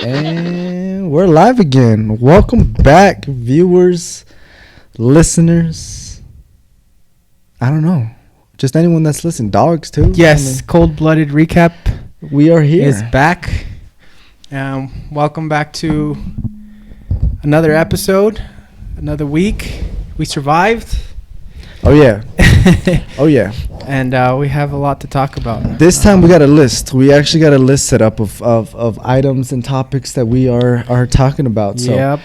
And we're live again. Welcome back, viewers, listeners. I don't know. Just anyone that's listening. Dogs, too. Yes, Coldblooded recap. We are here. Is back. Welcome back to another episode, another week. We survived. Oh, yeah. Oh, yeah. And we have a lot to talk about. This time we got a list. We actually got a list set up of items and topics that we are talking about. So, yep.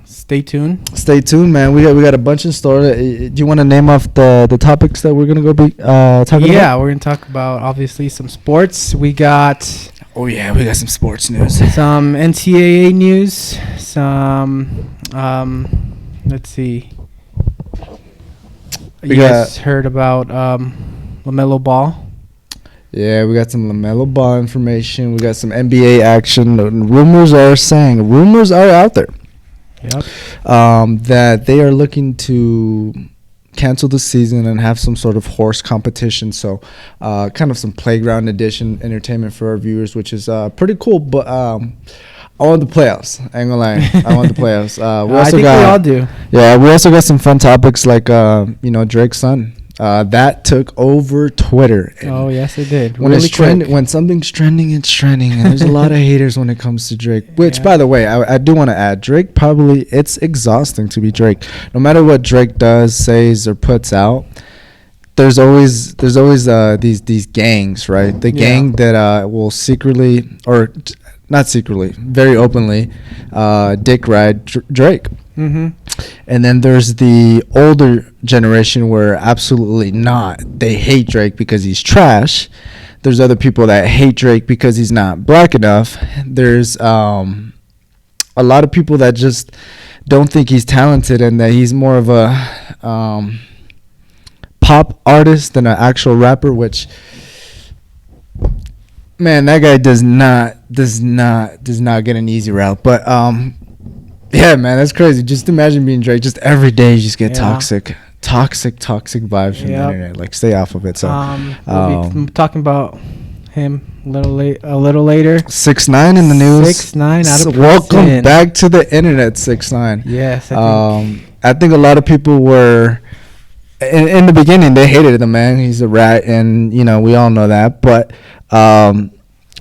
Stay tuned. Stay tuned, man. We got a bunch in store. Do you want to name off the topics that we're going to go be talking about? Yeah, we're going to talk about, obviously, some sports. We got... Oh, yeah. We got some sports news. Some NCAA news. Some... let's see. You guys heard about LaMelo Ball? Yeah, we got some LaMelo Ball information. We got some NBA action. Rumors are out there. Yep. That they are looking to cancel the season and have some sort of horse competition. So, kind of some playground edition entertainment for our viewers, which is pretty cool. But I want the playoffs. I ain't gonna lie. I want the playoffs. I think we all do. Yeah, we also got some fun topics like, Drake's son. That took over Twitter. Oh, yes, it did. When really it's trending, when something's trending, it's trending. And there's a lot of haters when it comes to Drake. Which, by the way, I do want to add, Drake probably, it's exhausting to be Drake. No matter what Drake does, says, or puts out, there's always these gangs, right? The gang that will secretly, or not secretly, very openly, dick ride Drake. Mm-hmm. And then there's the older generation where absolutely not. They hate Drake because he's trash. There's other people that hate Drake because he's not black enough. There's a lot of people that just don't think he's talented and that he's more of a pop artist than an actual rapper, which... Man, that guy does not get an easy route. But yeah, man, that's crazy. Just imagine being Drake. Just every day, you just get toxic vibes from the internet. Like, stay off of it. So we'll be talking about him a little later. 6ix9ine in the news. 6ix9ine out of prison. Welcome back to the internet, 6ix9ine. Yes, I think a lot of people were. In the beginning, they hated him, man. He's a rat, and we all know that. But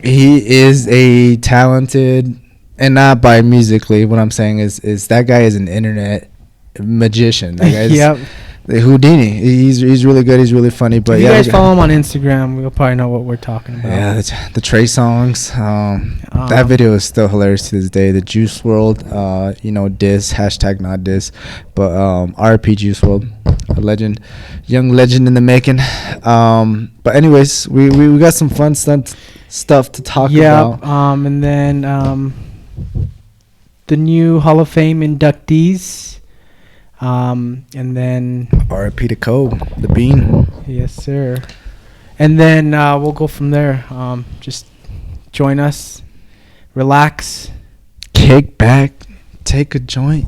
he is a talented, and not by musically. What I'm saying is that guy is an internet magician. That guy's the Houdini. He's really good. He's really funny. But if you guys follow him on Instagram, you'll probably know what we're talking about. Yeah, the Trey songs. That video is still hilarious to this day. The Juice WRLD, diss, hashtag not diss, but RP Juice WRLD, a legend, young legend in the making. But anyways, we got some fun stuff to talk about. And then the new Hall of Fame inductees. And then RIP to Cole, the Bean. Yes, sir. And then we'll go from there. Just join us, relax, kick back, take a joint.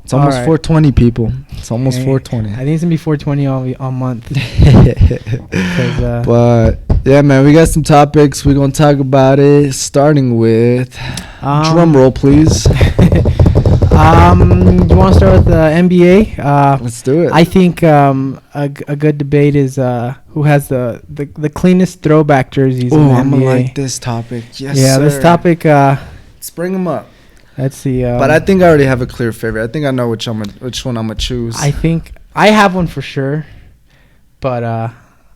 It's almost 420, people. It's almost 420. I think it's gonna be 420 all month. But yeah, man, we got some topics. We're gonna talk about it. Starting with drum roll, please. You want to start with the NBA? Let's do it. I think a good debate is who has the cleanest throwback jerseys in the NBA. I'm gonna like this topic. Yes, yeah, sir. this topic. Let's bring them up. Let's see. But I think I already have a clear favorite. I think I know which one I'm gonna choose. I think I have one for sure, but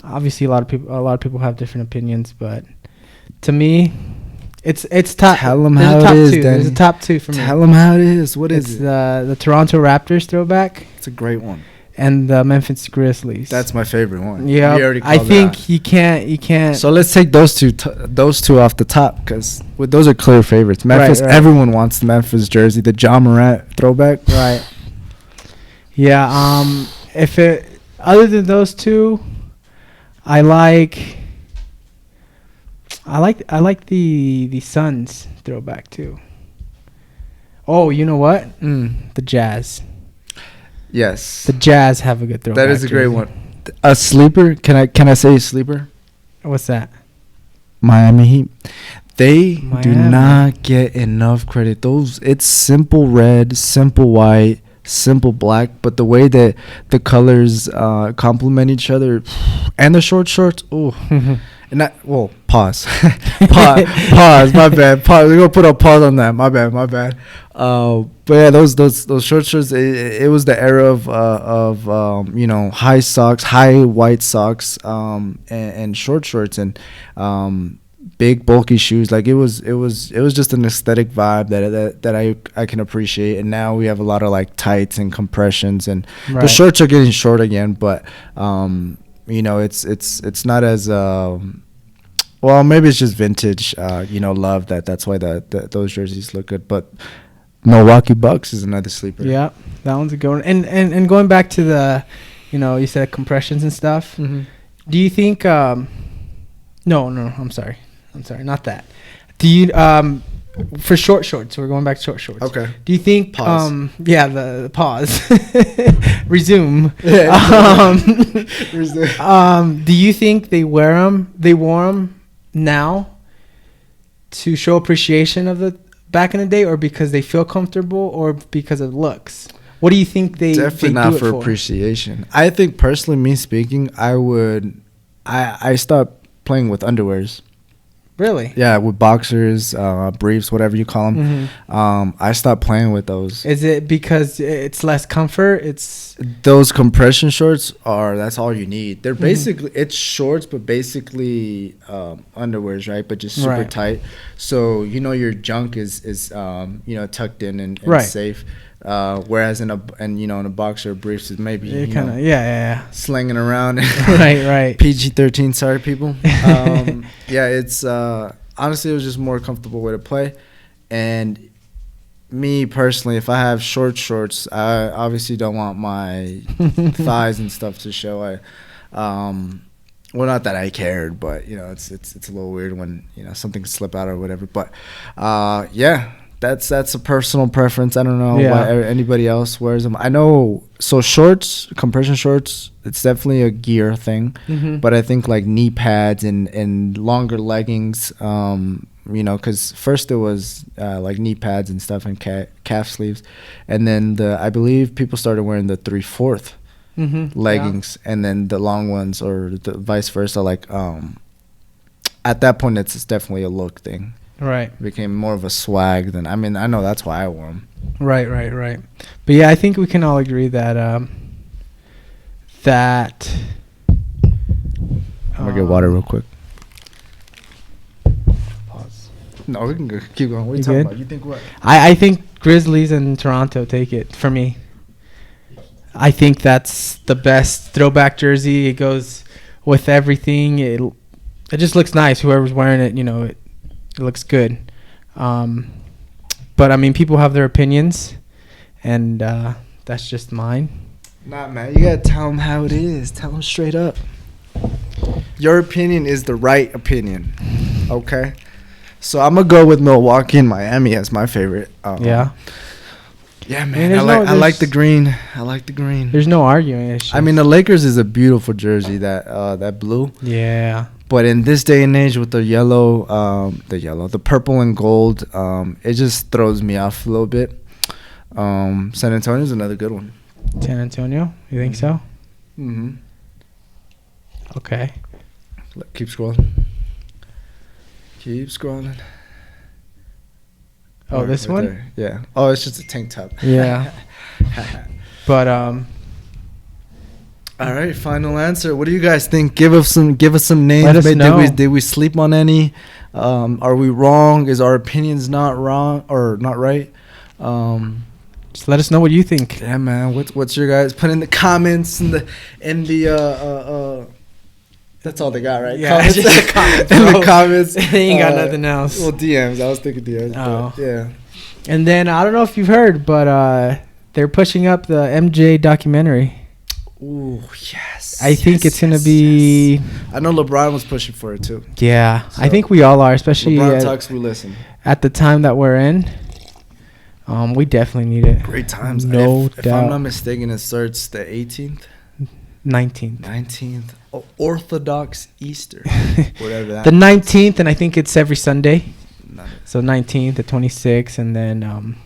obviously a lot of people have different opinions. But to me, it's top. Tell them how it is, Danny. There's a top two for me. Tell them how it is. What is it? The Toronto Raptors throwback. It's a great one. And the Memphis Grizzlies. That's my favorite one. Yeah, I think you can't. So let's take those two off the top because those are clear favorites. Memphis, right. Everyone wants the Memphis jersey, the Ja Morant throwback. Right. Yeah. Other than those two, I like the Suns throwback too. Oh, you know what? The Jazz. Yes. The Jazz have a good throwback. That is a great one. A sleeper? Can I say a sleeper? What's that? Miami Heat. They do Miami. not get enough credit. It's simple red, simple white, simple black, but the way that the colors complement each other, and the short shorts. Oh, and pause. Pause. My bad. Pause. We're gonna put a pause on that. My bad. But yeah, those short shorts. It was the era of high socks, high white socks, and short shorts, and big bulky shoes. Like it was just an aesthetic vibe that I can appreciate. And now we have a lot of like tights and compressions, and the shorts are getting short again, but it's not as well, maybe it's just vintage love that's why those jerseys look good. But Milwaukee Bucks is another sleeper. Yeah, that one's a good one. And going back to the you said compressions and stuff. Mm-hmm. Do you think no, I'm sorry, not that. Do you for short shorts, we're going back to short shorts. Okay. Do you think pause. The pause. Resume. Yeah. Do you think they wore them now to show appreciation of the back in the day, or because they feel comfortable, or because of looks? What do you think they definitely do not it for appreciation? I think personally, me speaking, I stopped playing with underwears. Really? Yeah, with boxers, briefs, whatever you call them. Mm-hmm. I stopped playing with those. Is it because it's less comfort? Those compression shorts that's all you need. They're basically it's shorts, but basically underwears, right? But just super tight. So your junk is tucked in and safe. Whereas in a boxer briefs is maybe kind of slinging around. right. PG-13, sorry people. It's honestly it was just more comfortable way to play. And me personally, if I have short shorts, I obviously don't want my thighs and stuff to show. Not that I cared, but it's a little weird when something slip out or whatever. But that's a personal preference. I don't know why anybody else wears them. I know. So shorts, compression shorts, it's definitely a gear thing. Mm-hmm. But I think like knee pads and longer leggings, because first it was like knee pads and stuff and calf sleeves, and then I believe people started wearing the 3/4 leggings, and then the long ones, or the vice versa. Like at that point, it's definitely a look thing. Right. It became more of a swag than. I mean, I know that's why I wore them. Right. But yeah, I think we can all agree that I'm gonna get water real quick. Pause. No, we can keep going. What are you talking about? You think what? I think Grizzlies and Toronto take it for me. I think that's the best throwback jersey. It goes with everything. It just looks nice. Whoever's wearing it, it looks good. But I mean, people have their opinions, and that's just mine. Nah, man, you gotta tell them how it is. Tell them straight up. Your opinion is the right opinion. Okay? So I'm gonna go with Milwaukee and Miami as my favorite. Yeah, man. I like the green. I like the green. There's no arguing. I mean, the Lakers is a beautiful jersey. That blue. Yeah. But in this day and age with the the purple and gold, it just throws me off a little bit. San Antonio's another good one. San Antonio? You think so? Mm-hmm. Okay. Keep scrolling. Keep scrolling. Oh, Right, this right one? there. Yeah. Oh, it's just a tank top. Yeah. But all right, final answer. What do you guys think? Give us some names. Let us know. Did we sleep on any? Are we wrong? Is our opinions not wrong or not right? Just let us know what you think. Yeah, man. What's your guys? Put in the comments and the that's all they got, right? Yeah, comments. just the comments. In the comments. They ain't got nothing else. Well, DMs. I was thinking DMs. Oh. But yeah. And then I don't know if you've heard, but they're pushing up the MJ documentary. Ooh, yes. I think it's gonna be. Yes. I know LeBron was pushing for it too. Yeah, So I think we all are, especially LeBron talks, we listen. at the time that we're in. We definitely need it. Great times. No if doubt. I'm not mistaken, it starts the 18th. 19th. 19th. Orthodox Easter, whatever that. The 19th, and I think it's every Sunday. So 19th, the 26th, and then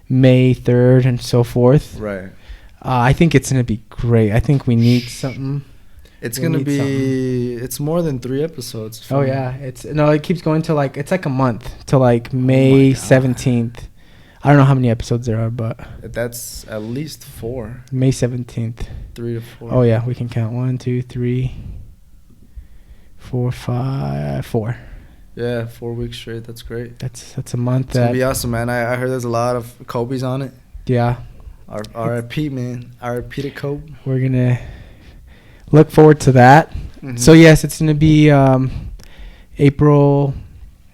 May 3rd, and so forth. Right. I think it's gonna be great. I think we need something. It's gonna be. It's more than 3 episodes. Oh yeah, it keeps going to like it's like a month to like May 17th. I don't know how many episodes there are, but that's at least 4. May 17th. 3 to 4. Oh yeah, we can count 1, 2, 3, 4, 5, 4. Yeah, 4 weeks straight. That's great. That's a month. It's gonna be awesome, man. I heard there's a lot of Kobe's on it. Yeah. R.I.P. man. R.I.P. to Kobe. We're gonna look forward to that. Mm-hmm. So yes, it's gonna be April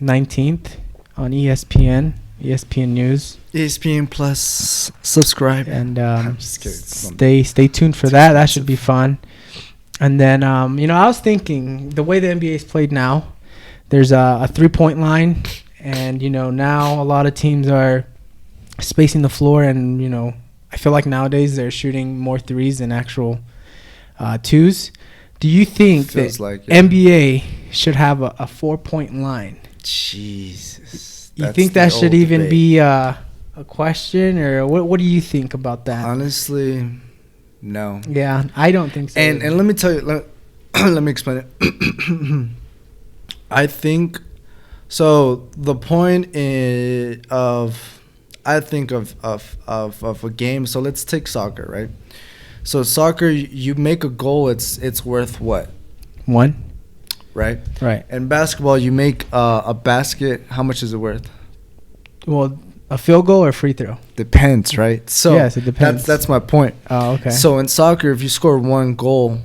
19th on ESPN News. ESPN Plus. Subscribe. And stay tuned for that. That should be fun. And then I was thinking the way the NBA is played now, there's a 3-point line, and now a lot of teams are spacing the floor, and I feel like nowadays they're shooting more threes than actual twos. Do you think that NBA should have a 4-point line? Jesus. You think that should even be a question, or what do you think about that? Honestly, no. Yeah, I don't think so. And let me tell you, let me explain it. I think so. The point of a game. So let's take soccer, right? So soccer, you make a goal, it's worth what? 1. Right. Right. And basketball, you make a basket. How much is it worth? Well, a field goal or free throw? Depends, right? So yes, it depends. That's my point. Oh, okay. So in soccer, if you score 1 goal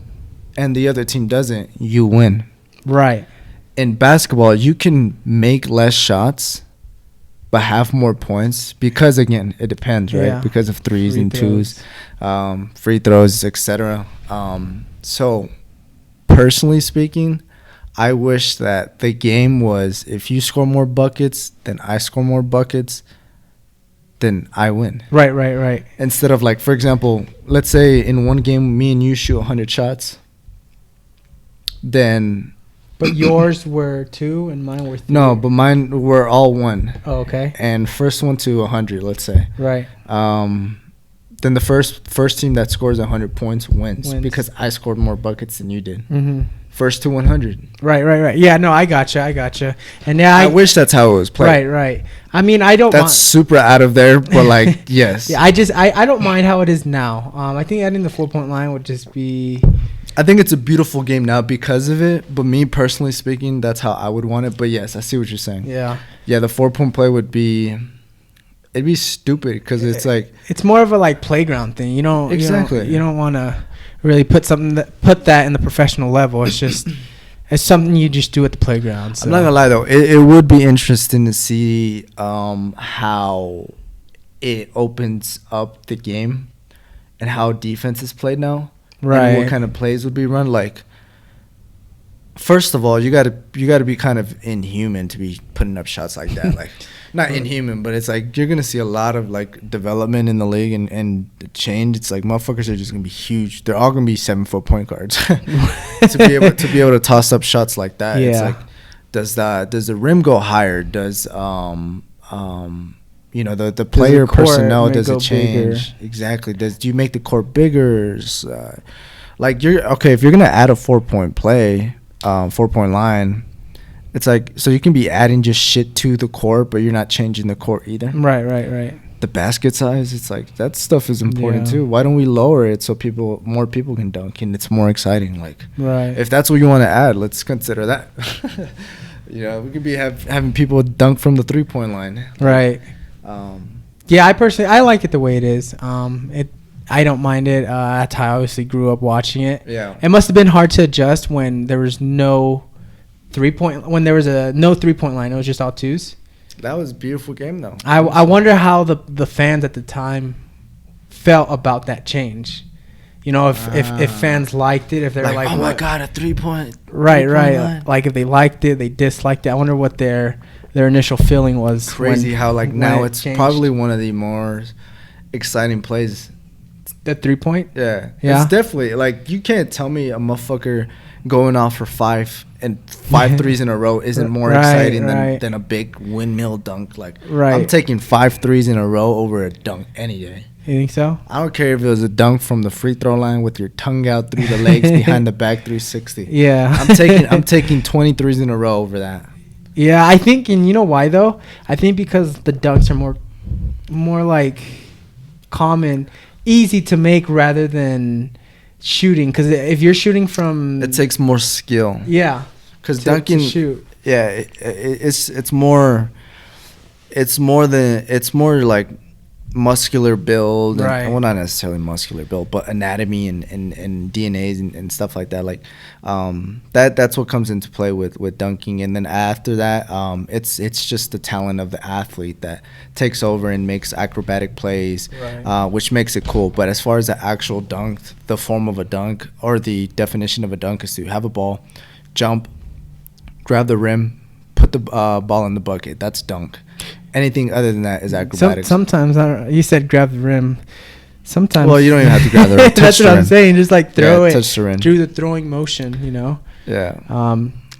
and the other team doesn't, you win. Right. In basketball, you can make less shots but have more points because, again, it depends, right? Yeah. Because of threes and twos, free throws, etc. So personally speaking, I wish that the game was, if you score more buckets, then I score more buckets, then I win. Right. Instead of, like, for example, let's say in one game, me and you shoot 100 shots, then... But yours were 2 and mine were 3. No, but mine were all 1. Oh, okay. And first one to 100, let's say. Right. Then the first team that scores 100 points wins because I scored more buckets than you did. Mm-hmm. First to 100. Right. Yeah, no, I gotcha. And yeah, I wish that's how it was played. Right. I mean, I don't. That's super out of there, but like, yes. Yeah, I don't mind how it is now. I think adding the 4-point line would just be. I think it's a beautiful game now because of it, but me personally speaking, that's how I would want it. But yes, I see what you're saying. Yeah, the 4-point play would be, it'd be stupid because it's like, it's more of a like playground thing. You don't exactly. You don't want to really put that in the professional level. It's just it's something you just do at the playground. So. I'm not gonna lie though, it would be interesting to see how it opens up the game and how defense is played now. Right. And what kind of plays would be run? Like, first of all, you gotta be kind of inhuman to be putting up shots like that. Like, not inhuman, but it's like you're gonna see a lot of like development in the league and change. It's like motherfuckers are just gonna be huge. They're all gonna be 7-foot point guards to be able to toss up shots like that. Yeah. It's like, does the rim go higher? Does the player personnel, does it change? Bigger. Exactly. Do you make the court bigger? If you're gonna add a 4-point play, 4-point line, it's like, so you can be adding just shit to the court, but you're not changing the court either. Right. The basket size, it's like that stuff is important too. Why don't we lower it so more people can dunk and it's more exciting? Like, right. If that's what you want to add, let's consider that. We could be having people dunk from the 3-point line. Right. I like it the way it is. I don't mind it. That's how I obviously grew up watching it. Yeah. It must have been hard to adjust when there was no 3-point line. It was just all twos. That was a beautiful game though. I wonder how the fans at the time felt about that change. If fans liked it, if they're like, oh my God, a 3-point. Right. Line. Like if they liked it, they disliked it. I wonder what their initial feeling was. Crazy how like now it's probably one of the more exciting plays The 3-point. Yeah. Yeah. It's definitely like you can't tell me a motherfucker going off for five threes in a row isn't more exciting than a big windmill dunk. Like I'm taking 5 threes in a row over a dunk any day. You think so? I don't care if it was a dunk from the free throw line with your tongue out through the legs behind the back 360. Yeah. I'm taking 20 threes in a row over that. Yeah, I think, and you know why though? I think because the dunks are more like common, easy to make rather than shooting. Because if you're shooting from, it takes more skill. Yeah. Because dunking, to shoot. Yeah, it's more like muscular build, right? Well, not necessarily muscular build, but anatomy and DNAs and stuff like that. Like that's what comes into play with dunking, and then after that, it's just the talent of the athlete that takes over and makes acrobatic plays, right. Which makes it cool. But as far as the actual dunk, the form of a dunk or the definition of a dunk is to have a ball, jump, grab the rim, put the ball in the bucket. That's dunk. Anything other than that is acrobatics. Sometimes you said grab the rim. Sometimes. Well, you don't even have to grab the rim. That's what I'm saying. Just like throw it touch the rim. through the throwing motion, you know. Yeah.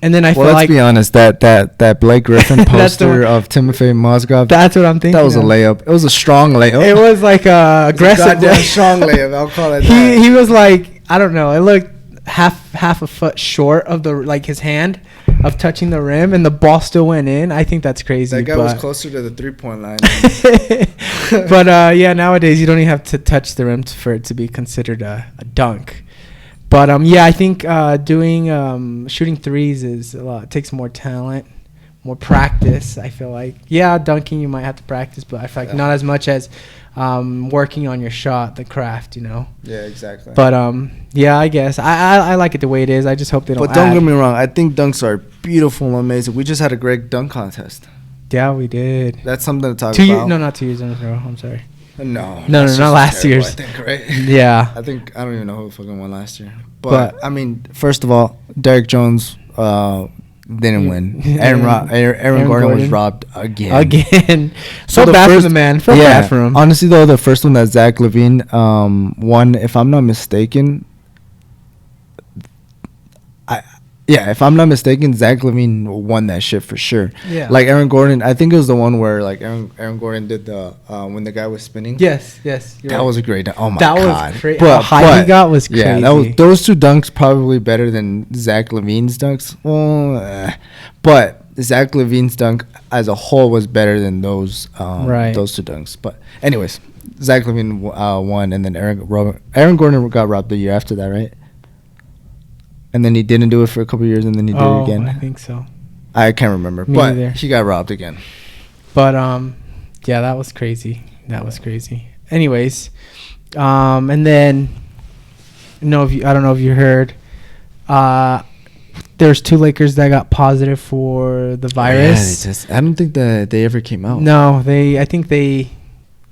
And then I feel like. Let's be honest. That Blake Griffin poster of Timofey Mozgov. That's what I'm thinking. That was a layup. It was a strong layup. It was like aggressive. Strong layup. I'll call it that. He was like, I don't know. It looked half a foot short of his hand of touching the rim, and the ball still went in. I think that's crazy. That guy was closer to the 3-point line. But yeah, nowadays you don't even have to touch the rim for it to be considered a dunk. But yeah, I think doing shooting threes is a lot. It takes more talent, more practice. I feel like dunking you might have to practice, but I feel like not as much as working on your shot, the craft, you know. Yeah, exactly. But yeah, I guess I like it the way it is. I just hope they don't. But don't get me wrong. I think dunks are beautiful and amazing. We just had a great dunk contest. Yeah, we did. That's something to talk about. No, not 2 years in a row. I'm sorry. No, not last year's. I think, right? Yeah. I don't even know who fucking won last year. But I mean, first of all, Derrick Jones didn't win. Aaron Gordon was robbed again. So bad for the man. Feel bad for him. Honestly, though, the first one that Zach LaVine won, if I'm not mistaken, if I'm not mistaken, Zach LaVine won that shit for sure. Yeah. Like Aaron Gordon, I think it was the one where like Aaron Gordon did the when the guy was spinning. Yes. That was a great dunk. Oh my god. That was crazy. How high he got was crazy. Yeah, those two dunks probably better than Zach LaVine's dunks. Well, but Zach LaVine's dunk as a whole was better than those those two dunks. But anyways, Zach LaVine won, and then Aaron Gordon got robbed the year after that, right? And then he didn't do it for a couple of years, and then he did it again. I think so. I can't remember, but he got robbed again. But yeah, that was crazy. Anyways, and then I don't know if you heard, there's 2 Lakers that got positive for the virus. Yeah, I don't think that they ever came out. No, I think they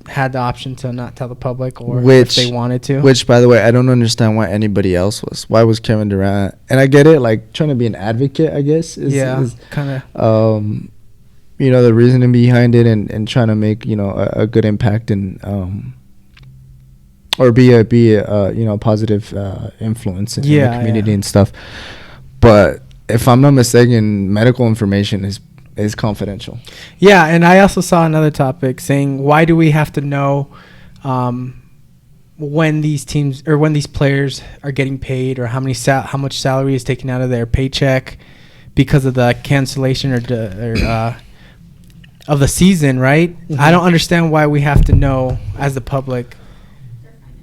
had the option to not tell the public, or if they wanted to. Which, by the way, I don't understand why anybody else was. Why was Kevin Durant? And I get it, like trying to be an advocate, I guess. Is kind of. The reasoning behind it, and trying to make a good impact and or be a positive influence in the community and stuff. But if I'm not mistaken, medical information is confidential. Yeah, and I also saw another topic saying, why do we have to know when these teams or when these players are getting paid, or how much salary is taken out of their paycheck because of the cancellation of the season, right? Mm-hmm. I don't understand why we have to know as the public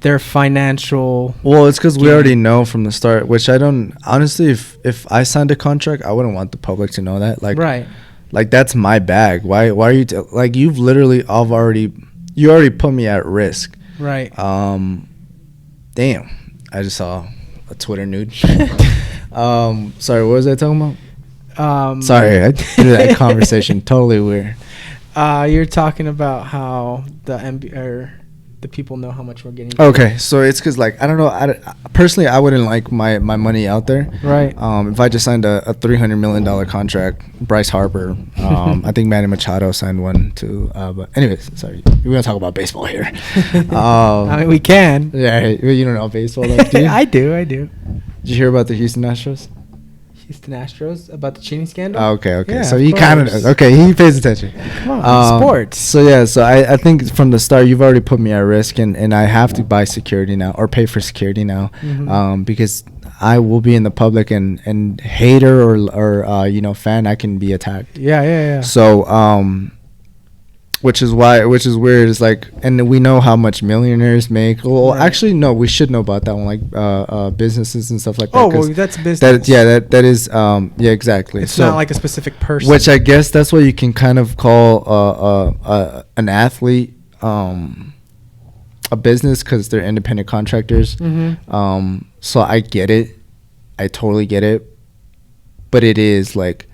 their financial. Well, it's because we already know from the start, which I don't honestly. If I signed a contract, I wouldn't want the public to know that. Right. Like, that's my bag. Why are you you've literally you already put me at risk. Right. Damn. I just saw a Twitter nude. Sorry, what was I talking about? Sorry, I threw that conversation totally weird. You're talking about how the the people know how much we're getting. Okay, so it's because like I don't know. Personally, I wouldn't like my money out there. Right. If I just signed a $300 million contract, Bryce Harper. I think Manny Machado signed one too. But anyways, sorry, we're gonna talk about baseball here. I mean, we can. Yeah, you don't know baseball, though, do you? I do. Did you hear about the Houston Astros? Houston Astros about the cheating scandal. Oh, okay. Yeah, So of he kind of course. knows. Okay, he pays attention. Come on, sports. So yeah, so I think from the start you've already put me at risk, and I have to buy security now or pay for security now, because I will be in the public and hater or fan, I can be attacked. Yeah. So which is weird. It's like, and we know how much millionaires make. Well, Right. actually, no, we should know about that one, like businesses and stuff like that. Oh, well, 'cause that's business. that is exactly. It's So, not like a specific person. which I guess that's what you can kind of call an athlete, a business, because they're independent contractors. So I get it, I totally get it, but it is like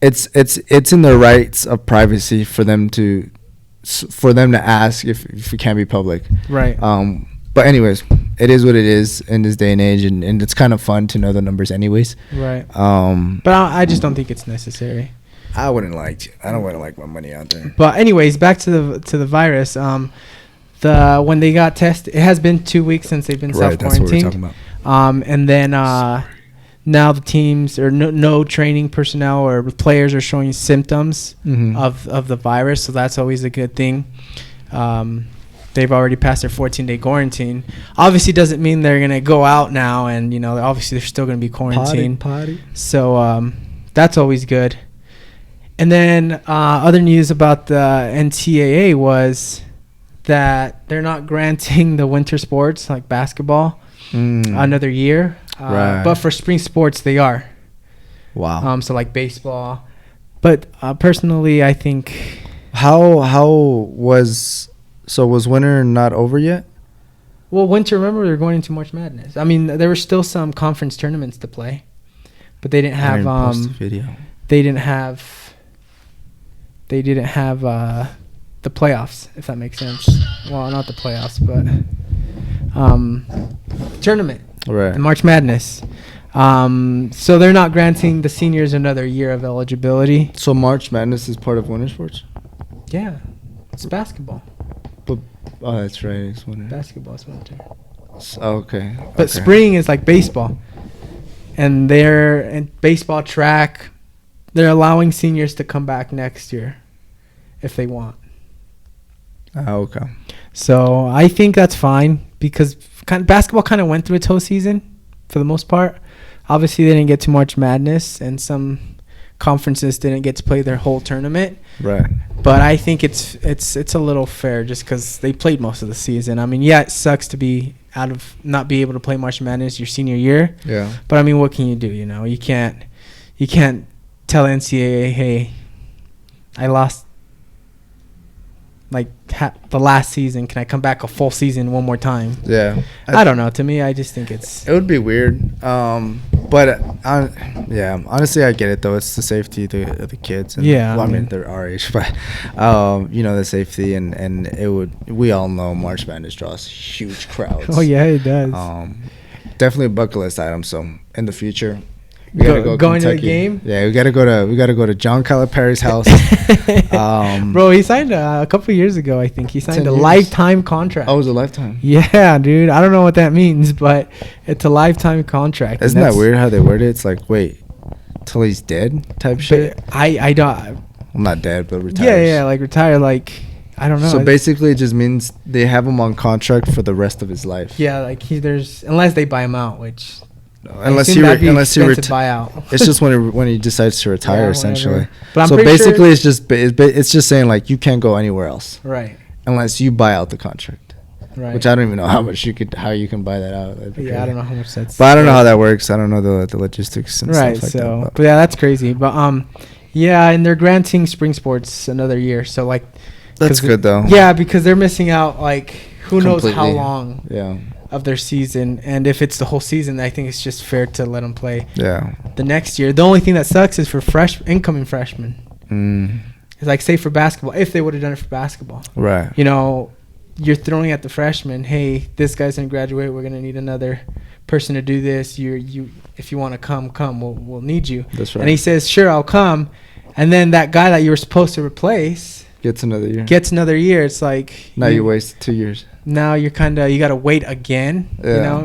it's in the rights of privacy for them to ask if it can be public. Right. But anyways, it is what it is in this day and age, and it's kind of fun to know the numbers anyways. Right. But I just don't think it's necessary. I don't want to like my money out there. But anyways, back to the virus. When they got tested, it has been 2 weeks since they've been Right, that's what we're self-quarantined. talking about. And then now the teams or no training personnel or players are showing symptoms of the virus, so that's always a good thing. They've already passed their 14-day quarantine. Obviously, doesn't mean they're gonna go out now, and obviously they're still gonna be quarantined. Potty. So that's always good. And then other news about the NCAA was that they're not granting the winter sports like basketball another year. Right. But for spring sports, they are. Wow. So like baseball. But personally, I think... Was winter not over yet? Well, winter, remember, they're going into March Madness. I mean, there were still some conference tournaments to play. But they didn't have... Post the video. They didn't have the playoffs, if that makes sense. Well, not the playoffs, but tournament. Right. The March Madness. So they're not granting the seniors another year of eligibility. So March Madness is part of winter sports? Yeah, it's basketball. Oh, that's right. It's winter. Basketball is winter. Okay. But spring is like baseball. And they're in baseball track. They're allowing seniors to come back next year if they want. Okay. So I think that's fine because basketball kind of went through its whole season for the most part. Obviously, they didn't get to March Madness, and some conferences didn't get to play their whole tournament. Right. But I think it's a little fair just because they played most of the season. I mean, yeah, it sucks to be not be able to play March Madness your senior year. Yeah. But I mean, what can you do? You can't tell NCAA, hey, I lost like the last season. Can I come back a full season one more time? Yeah. I don't know. To me, I just think it would be weird. But honestly, I get it though. It's the safety of the kids. And, yeah. Well, I mean, they're our age, but the safety and it would. We all know March Madness draws huge crowds. Oh yeah, it does. Definitely a bucket list item. So in the future, we gotta go going to the Kentucky. game. Yeah, we gotta go to John Calipari's house. Bro, he signed a couple years ago. I think he signed a lifetime contract. Oh, it was a lifetime. Yeah, dude. I don't know what that means, but it's a lifetime contract. Isn't that weird how they word it? It's like, wait, till he's dead type shit. I don't. I'm not dead, but retired. Yeah, like retire. Like I don't know. So basically, it just means they have him on contract for the rest of his life. Yeah, like unless they buy him out, which. Unless he buyout. It's just when he decides to retire, essentially. But so basically, it's just saying like you can't go anywhere else, right? Unless you buy out the contract, right? Which I don't even know how you can buy that out. Yeah, I don't know how much that's. But I don't know how that works. I don't know the logistics and stuff like that. But yeah, that's crazy. But yeah, and they're granting spring sports another year. So like, that's good though. Yeah, because they're missing out like who knows how long. Yeah. Of their season, and if it's the whole season, I think it's just fair to let them play. Yeah. The next year, the only thing that sucks is for incoming freshmen. It's like say for basketball, if they would have done it for basketball, right? you're throwing at the freshmen, hey, this guy's gonna graduate. We're gonna need another person to do this. If you want to come. We'll need you. That's right. And he says, sure, I'll come. And then that guy that you were supposed to replace gets another year. It's like now you wasted 2 years. Now you're you got to wait again. Yeah.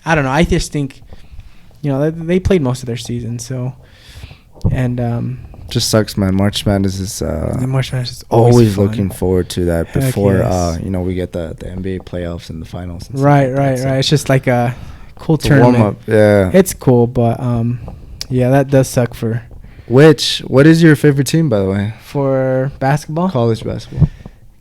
I don't know. I just think, they played most of their season. So, and just sucks, man. March Madness is the March Madness is always fun. looking forward to that. Heck before yes. we get the NBA playoffs and the finals. And right. So It's just like a cool it's tournament. A warm up, yeah. It's cool, but that does suck for. What is your favorite team, by the way? For basketball? College basketball.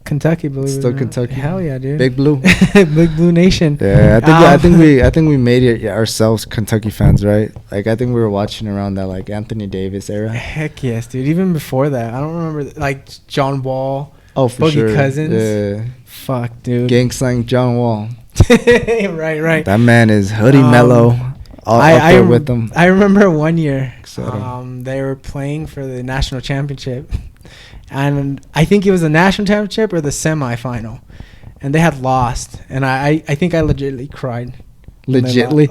Kentucky, believe it or not. Still Kentucky. Hell yeah, dude. Big Blue. Big Blue Nation. Yeah, I think we made it ourselves Kentucky fans, right? Like I think we were watching around that like Anthony Davis era. Heck yes, dude. Even before that, I don't remember like John Wall. Oh, for Boogie sure. Cousins. Yeah. Fuck, dude. Gang slang John Wall. right. That man is hoodie mellow. I with them. I remember one year Exciting. they were playing for the national championship, and I think it was the national championship or the semifinal, and they had lost, and I think I legitimately cried. Legitimately.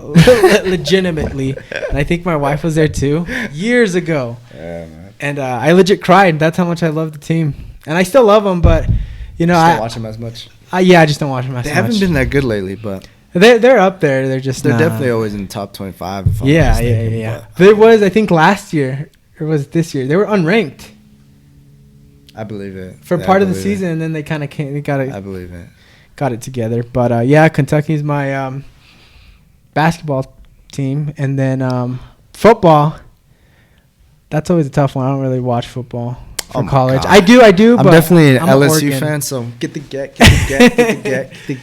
And I think my wife was there too years ago. Yeah, man. And I legit cried. That's how much I love the team, and I still love them, but I don't watch them as much. I just don't watch them as much. They haven't been that good lately, but they're up there. They're definitely always in the top 25. If I'm not Yeah. mistaken, There was, I think, last year or was it this year? They were unranked I believe it for part of the season, and then they kind of came. They I believe it. got it together. But Kentucky's my basketball team, and then football. That's always a tough one. I don't really watch football for college. God. I do. I'm but definitely an I'm LSU Oregon. fan, so get the get.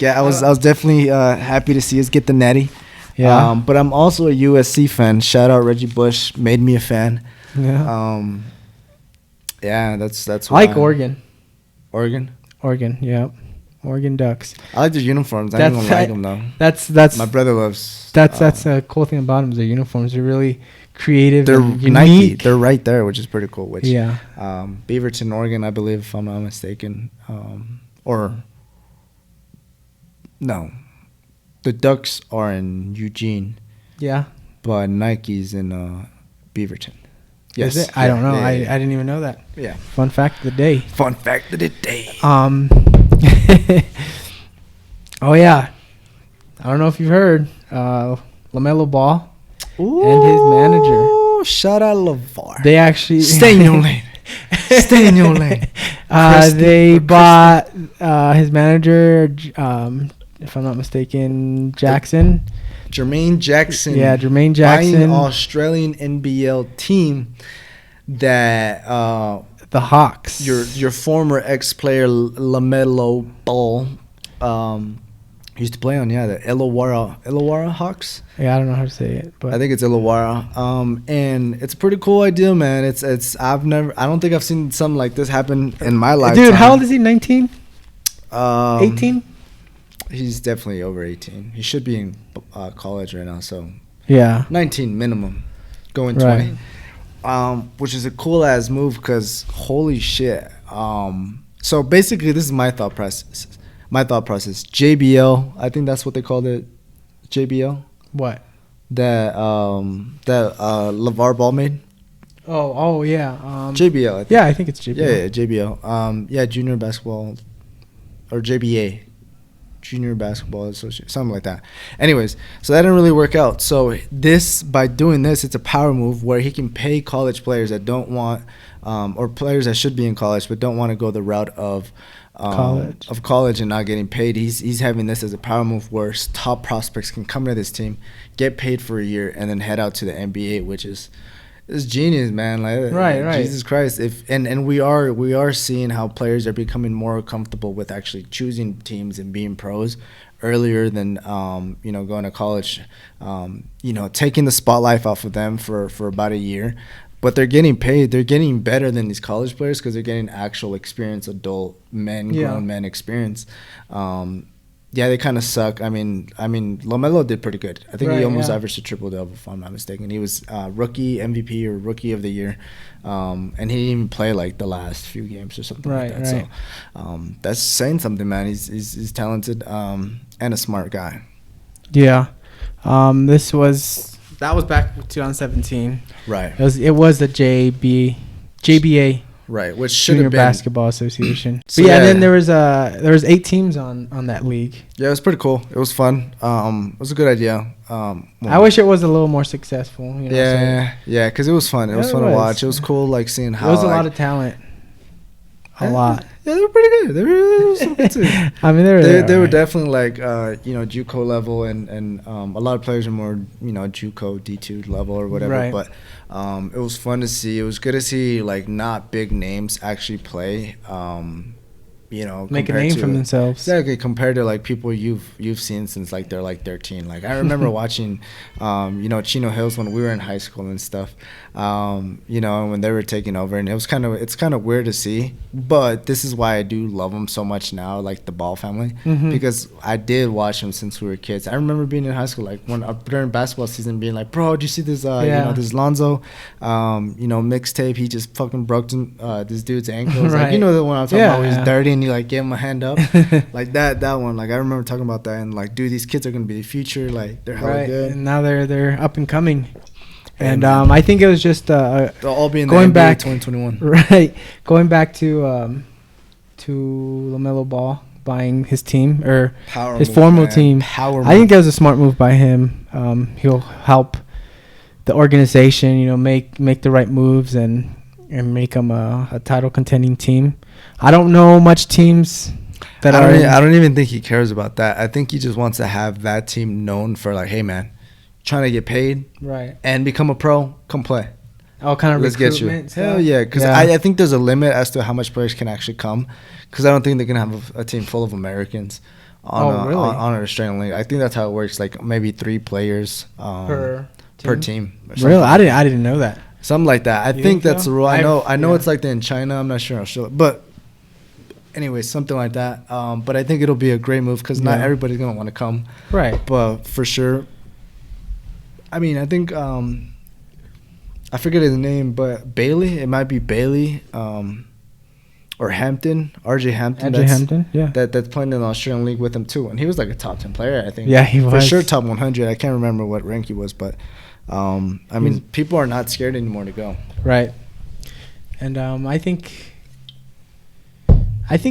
I was definitely happy to see us get the natty. Yeah. But I'm also a USC fan. Shout out Reggie Bush, made me a fan. Yeah. Yeah, that's. I like Oregon. Oregon. Yeah. Oregon Ducks. I like their uniforms. I don't like them though. That's my brother loves. That's a cool thing about them. Is their uniforms. They're really creative. They're and Nike. unique. They're right there, which is pretty cool. Which Beaverton, Oregon, I believe, if I'm not mistaken, or no, the Ducks are in Eugene. Yeah. But Nike's in Beaverton. Yes. Is it? I don't know. Yeah. I didn't even know that. Yeah. Fun fact of the day. Fun fact of the day. Oh yeah. I don't know if you've heard. LaMelo Ball and his manager. Shout out LeVar. They actually stay in your lane. Stay in your lane. They bought his manager, if I'm not mistaken, Jackson. Jermaine Jackson. Yeah, Jermaine Jackson. Buying Australian NBL team that the Hawks. Your former ex-player LaMelo Ball used to play on the Illawarra Hawks. Yeah, I don't know how to say it, but I think it's Illawarra. And it's a pretty cool idea, man. I don't think I've seen something like this happen in my lifetime. Dude, how old is he? 19? 18? He's definitely over 18. He should be in college right now, so yeah, 19 minimum, going 20. Which is a cool ass move because holy shit. So basically, this is my thought process. JBL, I think that's what they called it. JBL. What? That LeVar Ball made. Oh yeah. JBL. I think. Yeah, I think it's JBL. Yeah, JBL. Junior basketball, or JBA. Junior Basketball Association, something like that. Anyways, so that didn't really work out. So by doing this, it's a power move where he can pay college players that don't want, or players that should be in college but don't want to go the route of college and not getting paid. He's having this as a power move where top prospects can come to this team, get paid for a year, and then head out to the NBA, which is genius, man. Like, right. Jesus Christ. And we are seeing how players are becoming more comfortable with actually choosing teams and being pros earlier than going to college. Taking the spotlight off of them for about a year. But they're getting paid. They're getting better than these college players because they're getting actual experience, adult men, grown men experience. Yeah, they kind of suck. I mean, LaMelo did pretty good. I think he Right, almost yeah. averaged a triple double, if I'm not mistaken. He was rookie MVP or rookie of the year, and he didn't even play like the last few games or something Right, like that. right. So that's saying something, man. He's talented and a smart guy. Yeah. That was back in 2017. Right, It was the JBA right. Which should Junior have been. Basketball Association. So, But yeah, yeah. and then there was 8 teams on that league. Yeah, it was pretty cool. It was fun. It was a good idea. I wish it was a little more successful. You know, Yeah, because it was fun. It was Yeah, it fun to was. watch. It was cool, like seeing so how it was a like, lot of talent. A lot. Yeah, they were pretty good. They were so good too. I mean, They were alright. definitely like JUCO level, and a lot of players are more JUCO D2 level or whatever. Right. But it was fun to see. It was good to see like not big names actually play. Make a compared name to- for themselves. Exactly, compared to like people you've seen since like they're like 13. Like I remember watching, Chino Hills when we were in high school and stuff. When they were taking over, and it's kind of weird to see. But this is why I do love them so much now, like the Ball family, Mhm. because I did watch them since we were kids. I remember being in high school, like when during basketball season, being like, "Bro, did you see this? Yeah. This Lonzo, mixtape? He just fucking broke this dude's ankles. Like, Right. you know the one I'm talking Yeah, about, where he's yeah. dirty and you like give him a hand up, like that one. Like I remember talking about that, and like, dude, these kids are gonna be the future. Like they're hella Right. good. And now they're up and coming. And man. I think it was just They'll all be in going the NBA back- 2021. right going back to LaMelo Ball buying his team or Power his move, former man. team. Power I think move. that was a smart move by him. He'll help the organization, make the right moves and make them a title contending team. I don't know much teams that are. I don't even think he cares about that. I think he just wants to have that team known for like, hey man, trying to get paid Right. and become a pro, come play. Oh, kind of Let's get you. recruitment Hell stuff? yeah, because Yeah. I think there's a limit as to how much players can actually come, because I don't think they're gonna have a team full of Americans on really? on an Australian league. I think that's how it works. Like maybe 3 players per team. Or Really, something. I didn't know that. Something like that. I You think think that's so? the rule. I know yeah. it's like that in China. I'm not sure Australia, but anyway, something like that. But I think it'll be a great move because not Yeah. everybody's gonna want to come. Right. But for sure, I mean, I think I forget his name, but Bailey. It might be Bailey or Hampton, RJ Hampton. Andrew Hampton. Yeah. That's playing in the Australian League with him too, and he was like a top 10 player, I think. Yeah, he for was. sure top 100. I can't remember what rank he was, but I mean, people are not scared anymore to go. Right. And I think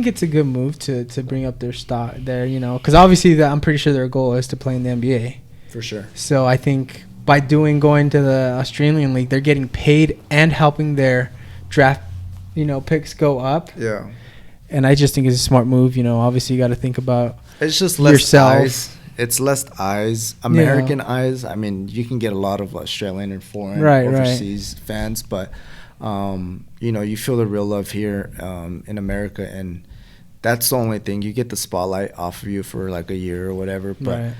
it's a good move to bring up their stock there, because obviously I'm pretty sure their goal is to play in the NBA. For sure. So I think by going to the Australian League, they're getting paid and helping their draft, picks go up. Yeah. And I just think it's a smart move. Obviously you got to think about It's just less yourself. eyes. It's less eyes, American eyes. I mean, you can get a lot of Australian and foreign, overseas fans, but you feel the real love here in America, and that's the only thing. You get the spotlight off of you for like a year or whatever, but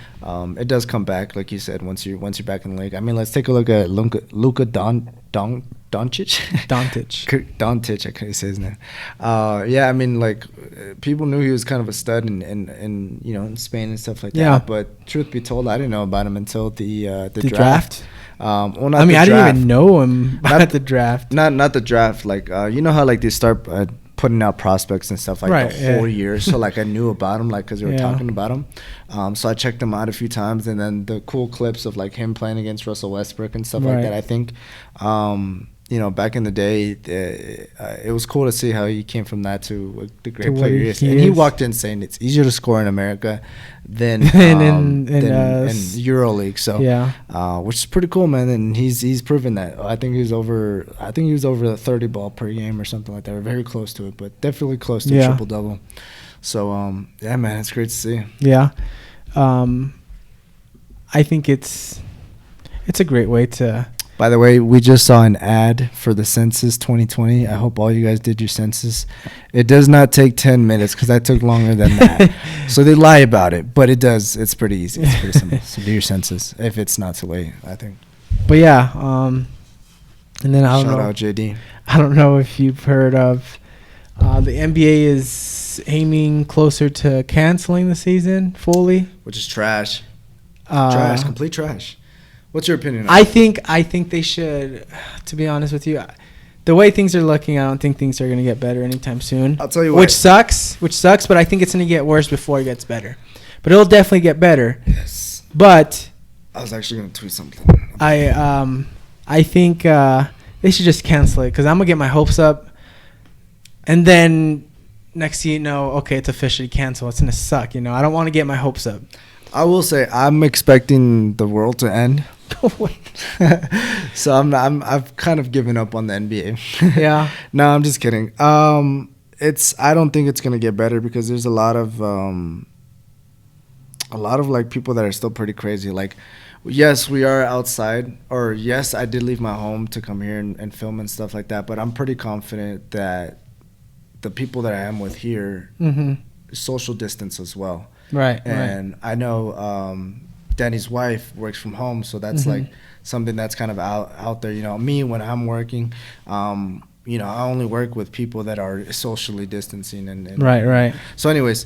it does come back, like you said, once you're back in the league. I mean, let's take a look at Luka Doncic. Doncic, I couldn't say his name. I mean, like people knew he was kind of a stud in Spain and stuff like that. Yeah. But truth be told, I didn't know about him until the draft. Well, not I mean, the I didn't draft. even know him Not- at the draft. Not the draft. Like you know how like they start putting out prospects and stuff like Right, the whole yeah. year. So like I knew about him, like because they were Yeah. talking about him. So I checked him out a few times, and then the cool clips of like him playing against Russell Westbrook and stuff like Right. that. I think, back in the day, it was cool to see how he came from that to the great what player he is. he And he is. walked in saying it's easier to score in America than In EuroLeague. So Yeah. which is pretty cool, man. And he's proven that. I think he was over the 30 ball per game or something like that, or very close to it, but definitely close to a Yeah. triple double. So yeah, man, it's great to see. Yeah. I think it's a great way to. By the way, we just saw an ad for the census 2020. I hope all you guys did your census. It does not take 10 minutes because that took longer than that. So they lie about it, but it does. It's pretty easy. It's pretty simple. So do your census if it's not too late, I think. But yeah, and then I don't Shout know. out JD. I don't know if you've heard of the NBA is is aiming closer to canceling the season fully, which is trash. Trash, Complete trash. What's your opinion on I think they should. To be honest with you, the way things are looking, I don't think things are going to get better anytime soon. I'll tell you what. Which sucks. But I think it's going to get worse before it gets better. But it'll definitely get better. Yes. But I was actually going to tweet something. I think they should just cancel it because I'm gonna get my hopes up, and then next thing you know, okay, it's officially canceled. It's gonna suck. I don't want to get my hopes up. I will say I'm expecting the world to end. So I've kind of given up on the NBA. Yeah. No, I'm just kidding. I don't think it's gonna get better because there's a lot of like people that are still pretty crazy. Like, yes, we are outside, or yes, I did leave my home to come here and film and stuff like that. But I'm pretty confident that the people that I am with here social distance as well. Right. And I know Danny's wife works from home, so that's like something that's kind of out there. Me, when I'm working, I only work with people that are socially distancing and right. So anyways,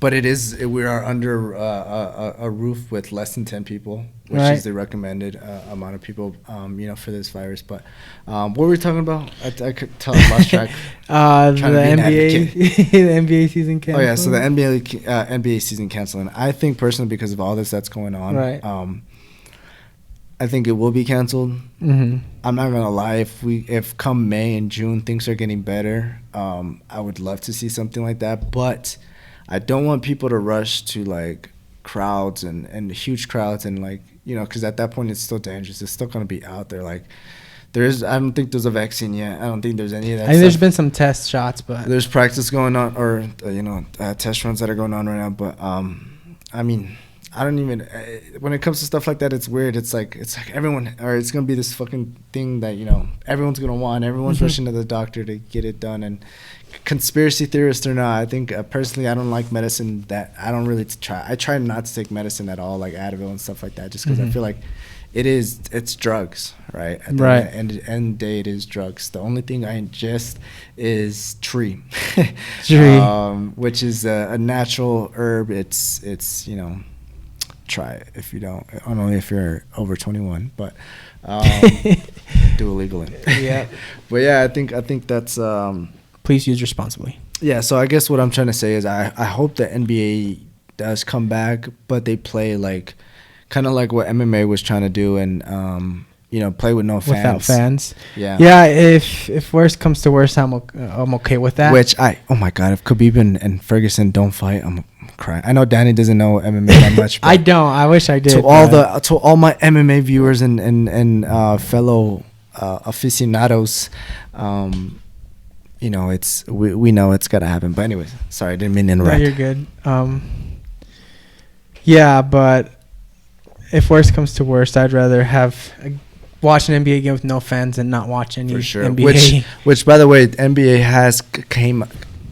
but we are under a roof with less than 10 people, which is the recommended amount of people, for this virus. But what were we talking about? I could tell I lost track. The NBA, the NBA season canceling. Oh yeah, so the NBA season canceling. I think personally, because of all this that's going on, right. I think it will be canceled. I'm not gonna lie. If come May and June things are getting better, I would love to see something like that. But I don't want people to rush to like crowds and huge crowds and like, because at that point it's still dangerous. It's still going to be out there. Like I don't think there's a vaccine yet. I don't think there's any of that. I think there's been some test shots, but there's practice going on, or test runs that are going on right now. But I mean, I don't even. When it comes to stuff like that, it's weird. It's like everyone, or it's gonna be this fucking thing that everyone's gonna want. Everyone's rushing to the doctor to get it done. And conspiracy theorist or not, I think personally, I don't like medicine. That I don't really try. I try not to take medicine at all, like Advil and stuff like that, just because I feel like it's drugs, right? At the end of the day, it is drugs. The only thing I ingest is tree, which is a natural herb. It's try it if you don't, only if you're over 21, but do illegally. Yeah. But yeah, I think that's please use responsibly. Yeah, so I guess what I'm trying to say is I hope the NBA does come back, but they play like kind of like what MMA was trying to do, and play with no fans. Without fans. Yeah. Yeah, if worst comes to worst, I'm okay with that. Which oh my God, if Khabib and Ferguson don't fight, I'm crying. I know Danny doesn't know MMA that much. I don't. I wish I did. To all my MMA viewers and fellow aficionados, it's we know it's gotta happen. But anyways, sorry, I didn't mean to interrupt. No, you're good. Yeah, but if worst comes to worst, I'd rather watch an NBA game with no fans and not watch any NBA. Which by the way, NBA has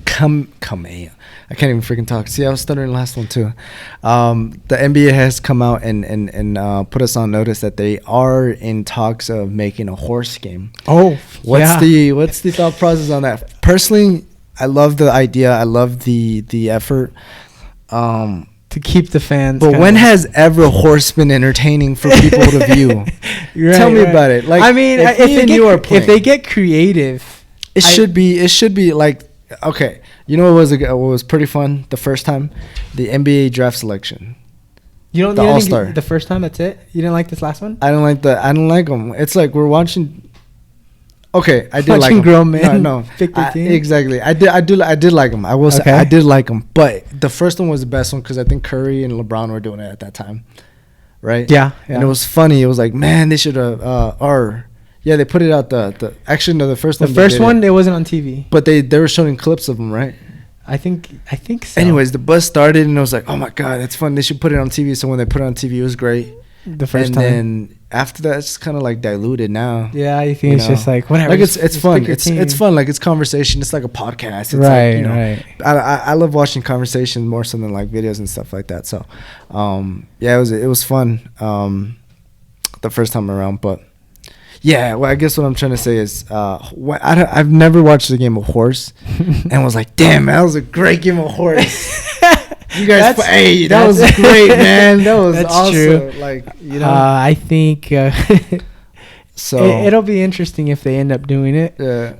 come. I can't even freaking talk. See, I was stuttering the last one too. The NBA has come out and put us on notice that they are in talks of making a horse game. Oh, what's the thought process on that? Personally, I love the idea. I love the effort. To keep the fans. But when has ever a horse been entertaining for people to view? Tell me about it. Like, I mean, if they get creative, it should be like, okay. You know what was pretty fun the first time? The NBA draft selection. The All-Star. The first time, that's it? You didn't like this last one? I don't like them. It's like we're watching. Okay, I did like them. Grown men. No, pick their team. Exactly. I did like them. I will say I did like them. But the first one was the best one because I think Curry and LeBron were doing it at that time, right? Yeah. And it was funny. It was like, man, they should have. Yeah, they put it out. The first one. The first one, it wasn't on TV. But they were showing clips of them, right? I think so. Anyways, the buzz started, and I was like, oh my God, that's fun. They should put it on TV. So when they put it on TV, it was great. The first time. And then after that, it's kind of like diluted now. Yeah, I think it's just like whatever. Like it's fun. It's fun. Like it's conversation. It's like a podcast. It's right. Like, I love watching conversations more so than like videos and stuff like that. So, yeah, it was fun. The first time around, but Yeah, well, I guess what I'm trying to say is, I've never watched a game of horse, and was like, damn, man, that was a great game of horse. You guys, hey, that was great, man. That was awesome. True. Like, you know, I think so it'll be interesting if they end up doing it. Yeah.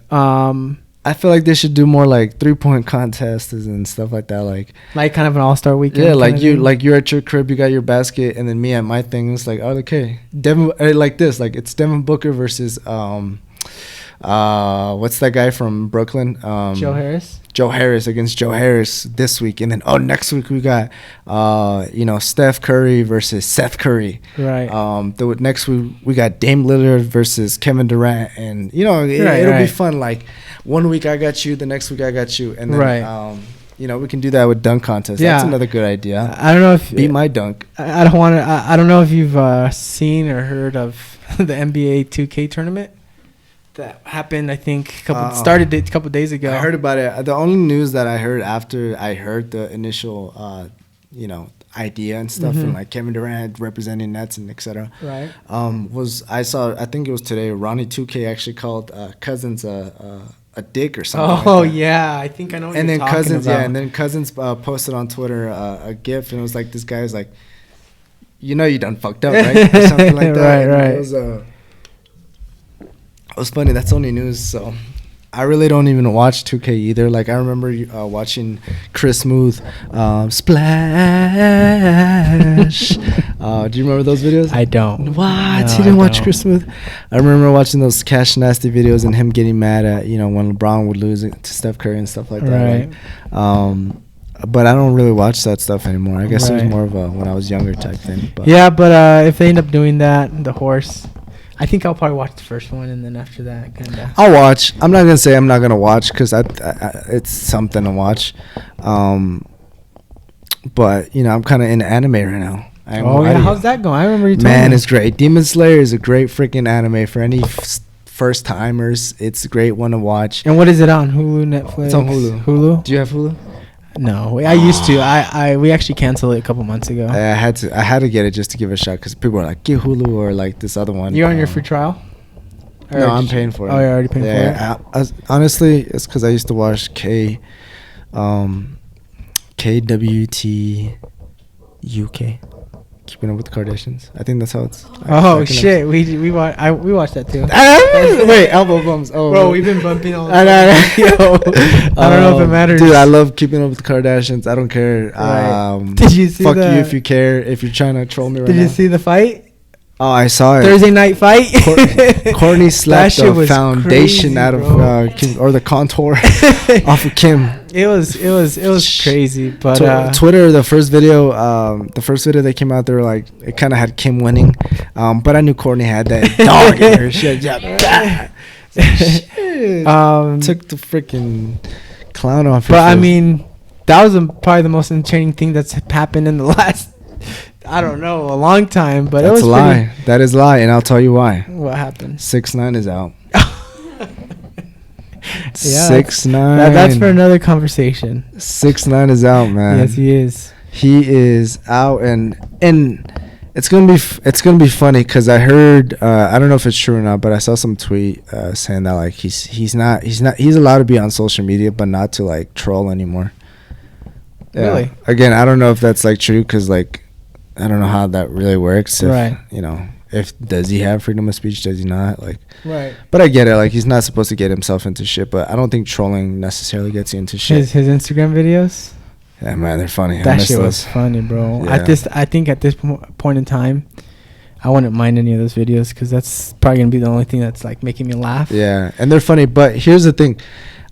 I feel like they should do more like 3-point contests and stuff like that, like kind of an all-star weekend. Yeah, you're at your crib, you got your basket, and then me at my thing. It's like, oh, okay, Devin, like this, like it's Devin Booker versus what's that guy from Brooklyn? Joe Harris. Joe Harris against Joe Harris this week, and then next week we got Steph Curry versus Seth Curry. Right. The next week we got Dame Lillard versus Kevin Durant, and it'll be fun. Like 1 week I got you, the next week I got you, and then we can do that with dunk contests. Yeah. That's another good idea. I don't know if beat my dunk. I don't know if you've seen or heard of the NBA 2K tournament. That happened, I think, started a couple days ago. I heard about it. The only news that I heard after I heard the initial, idea and stuff from like Kevin Durant representing Nets and etc. Right. I think it was today. Ronnie 2K actually called Cousins a dick or something. Oh like yeah, I think I know. What and you're then talking Cousins, about. and then Cousins posted on Twitter a GIF, and it was like this guy was like, you done fucked up, right? Or something like that. Right. It was funny. That's only news. So I really don't even watch 2K either. Like I remember watching Chris Smooth splash. Do you remember those videos? I don't. What? No, you didn't watch Chris Smooth? I remember watching those Cash Nasty videos and him getting mad at when LeBron would lose it to Steph Curry and stuff like that. Right. But I don't really watch that stuff anymore. I guess it was more of a when I was younger type thing. But yeah, but if they end up doing that, the horse. I think I'll probably watch the first one, and then after that, kind of. I'll watch. I'm not gonna say I'm not gonna watch because it's something to watch. But I'm kind of into anime right now. How's that going? I remember you. Man, it's great. Demon Slayer is a great freaking anime for any first timers. It's a great one to watch. And what is it on? Hulu, Netflix? It's on Hulu. Hulu? Do you have Hulu? No, I used to. We actually canceled it a couple months ago. I had to get it just to give it a shot because people are like, get Hulu or like this other one. You're on your free trial? No, I'm paying for it. Oh, you're already paying for it? Honestly, it's because I used to watch KWT UK. Keeping Up with the Kardashians. I think that's how it's. Oh shit, we watched that too. Wait, elbow bumps. Oh, bro, we've been bumping all the time. I don't know if it matters, dude. I love Keeping Up with the Kardashians. I don't care. Right. Did you see? Fuck you if you care. If you're trying to troll me right now. Did you see the fight? Oh, I saw it. Thursday night fight. Courtney slapped the foundation crazy, out of Kim, or the contour off of Kim. It was crazy, but Twitter, the first video that came out, they were like, it kind of had Kim winning, but I knew Courtney had that dog in her. She had, took the freaking clown off. But I mean, that was probably the most entertaining thing that's happened in the last. I don't know, a long time, but that's it was a lie. That is a lie, and I'll tell you why. What happened? 6ix9ine is out. Yeah, 6ix9ine. That's for another conversation. 6ix9ine is out, man. Yes, he is. He is out, and it's gonna be funny because I heard I don't know if it's true or not, but I saw some tweet saying that like he's allowed to be on social media, but not to like troll anymore. Yeah. Really? Again, I don't know if that's like true because like. I don't know how that really works. Right. If does he have freedom of speech? Does he not? Like. Right. But I get it. Like he's not supposed to get himself into shit. But I don't think trolling necessarily gets you into shit. His Instagram videos. Yeah, man, they're funny. That shit was funny, bro. Yeah. I think at this point in time, I wouldn't mind any of those videos because that's probably gonna be the only thing that's like making me laugh. Yeah, and they're funny. But here's the thing.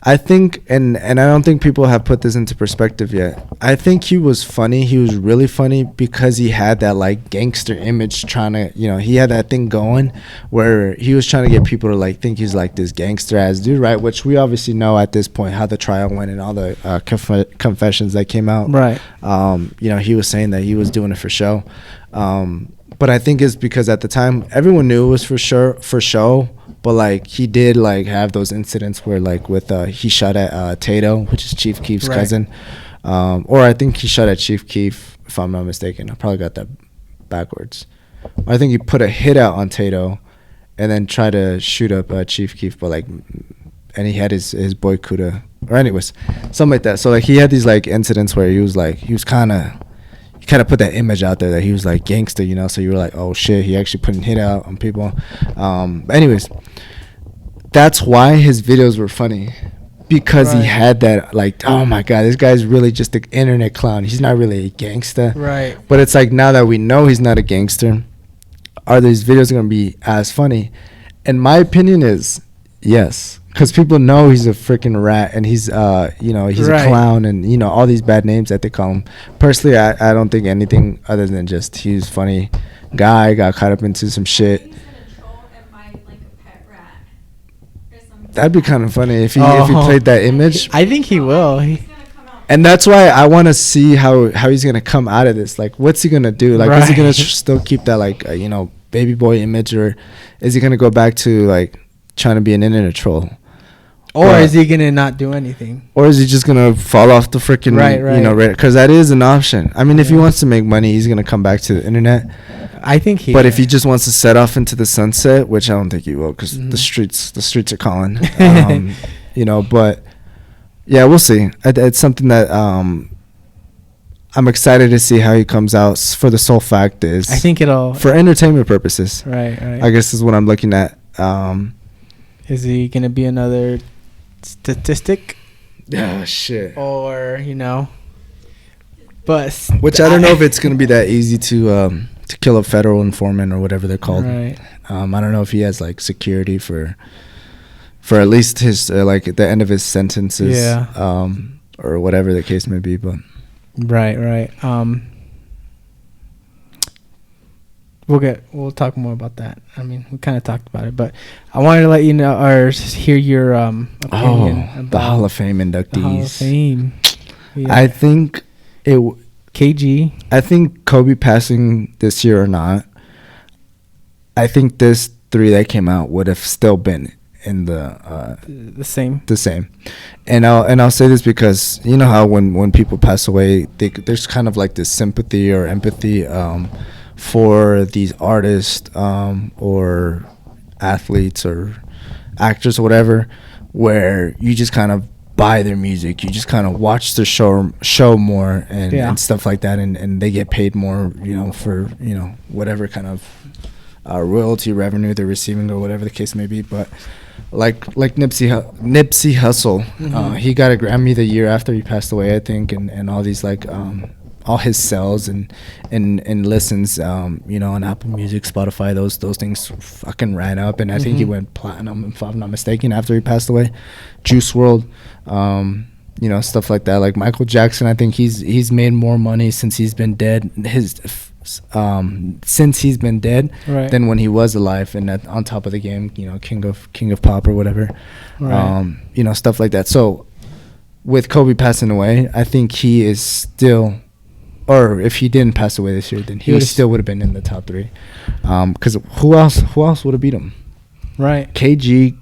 I think, and I don't think people have put this into perspective yet. I think he was funny. He was really funny because he had that like gangster image trying to, he had that thing going where he was trying to get people to like think he's like this gangster ass dude, right? Which we obviously know at this point how the trial went and all the confessions that came out. Right. He was saying that he was doing it for show. But I think it's because at the time everyone knew it was for show. But like he did like have those incidents where like with he shot at Tato, which is Chief Keef's cousin, or I think he shot at Chief Keef if I'm not mistaken. I probably got that backwards. I think he put a hit out on Tato, and then try to shoot up Chief Keef, but like, and he had his boy Kuda, or anyways, something like that. So like he had these like incidents where he kind of put that image out there that he was like gangster, you know. So you were like, oh shit, he actually putting hit out on people. But anyways, that's why his videos were funny, because he had that like, oh my god, this guy's really just an internet clown. He's not really a gangster. Right. But it's like, now that we know he's not a gangster, are these videos gonna be as funny? And my opinion is yes. Because people know he's a freaking rat, and he's, he's a clown, and, you know, all these bad names that they call him. Personally, I don't think anything other than just he's a funny guy, got caught up into some shit. He's gonna troll and buy like a pet rat or something. That'd be kind of funny if he played that image. I think he will. And that's why I want to see how he's gonna come out of this. Like, what's he gonna do? Like, is he gonna still keep that like baby boy image, or is he gonna go back to like trying to be an internet troll? Or is he gonna not do anything? Or is he just gonna fall off the freaking because that is an option. I mean, if he wants to make money, he's gonna come back to the internet. I think he. But if he just wants to set off into the sunset, which I don't think he will, because the streets are calling. But yeah, we'll see. It's something that I'm excited to see how he comes out. For the sole fact is, I think it'll for entertainment purposes. Right. I guess is what I'm looking at. Is he gonna be another statistic? Yeah, shit. Or but which I don't know if it's gonna be that easy to kill a federal informant or whatever they're called. Right. I don't know if he has like security for at least his like at the end of his sentences. Yeah. Or whatever the case may be, but. Right. We'll talk more about that. I mean, we kind of talked about it, but I wanted to let you know or hear your opinion about the Hall of Fame inductees. The Hall of Fame. Yeah. I think KG. I think Kobe passing this year or not, I think this 3 that came out would have still been in the same. And I'll say this because you know how when people pass away, there's kind of like this sympathy or empathy for these artists or athletes or actors or whatever, where you just kind of buy their music, you just kind of watch their show more and stuff like that, and they get paid more, for whatever kind of royalty revenue they're receiving or whatever the case may be. But like Nipsey Hussle, he got a Grammy the year after he passed away, I think, and all these like all his sales and listens, on Apple Music, Spotify, those things fucking ran up, and I think he went platinum, if I'm not mistaken, after he passed away. Juice WRLD, stuff like that. Like Michael Jackson, I think he's made more money since he's been dead. Since he's been dead, than when he was alive and on top of the game, king of pop or whatever, stuff like that. So with Kobe passing away, I think he is still. Or if he didn't pass away this year, then he still would have been in the top 3. Because who else would have beat him? Right. KG,